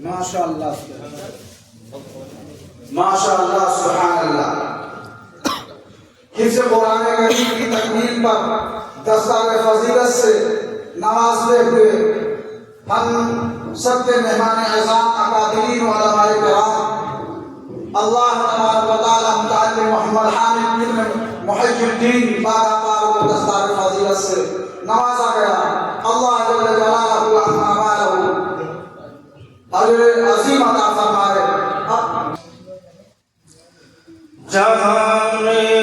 ماشاء اللہ ماشاء اللہ سبحان اللہ. حفظ قرآن کریم کی تکمیل پر دستار فضیلت سے نوازتے ہوئے ہم سب کے مہمان اعزام اکابرین و علماء کرام اللہ تبارک و تعالی متعلم محمد حامد بن محی الدین بارہ کو دستار فضیلت سے نوازا گیا. اللہ جل جلالہ و عظمہ اجر عظیم عطا فرمائے. جہاں میں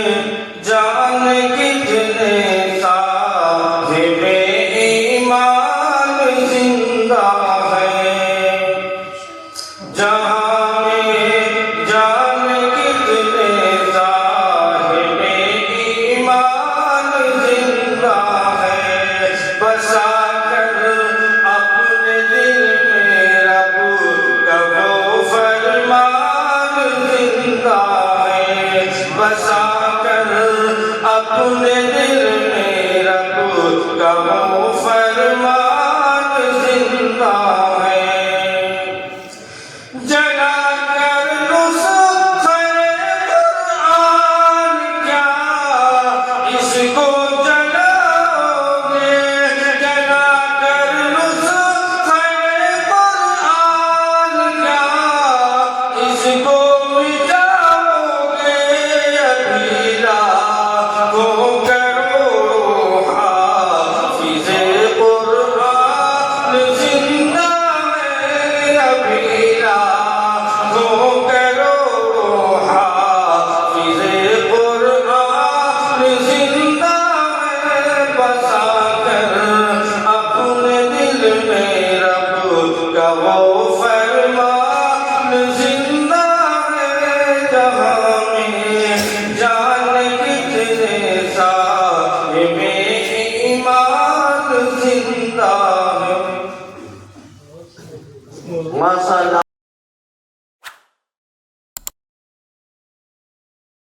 جان کتنے صاحب ایمان زندہ ہے. جہاں میں جان کتنے صاحب ایمان زندہ ہے. بسا کر اپنے دل میں رب کا وہ فرمان زندہ ہے. بسا کر اپنے دل میں رب کا وہ فرمان زندہ ہے. جلا کر نسخہ قرآن کیا اس کو جلاؤ گے. جلا کر نسخہ قرآن کیا اس کو مٹاؤ گے. ابھی لاکھوں کروڑوں حافظ قرآن زندہ ہے. ابھی لاکھوں کروڑوں حافظ قرآن زندہ ہے. بسا کر اپنے دل میں رب کا وہ فرمان زندہ ہے. جہاں میں جان کتنے صاحب ایمان زندہ ہے. ماشاء اللہ.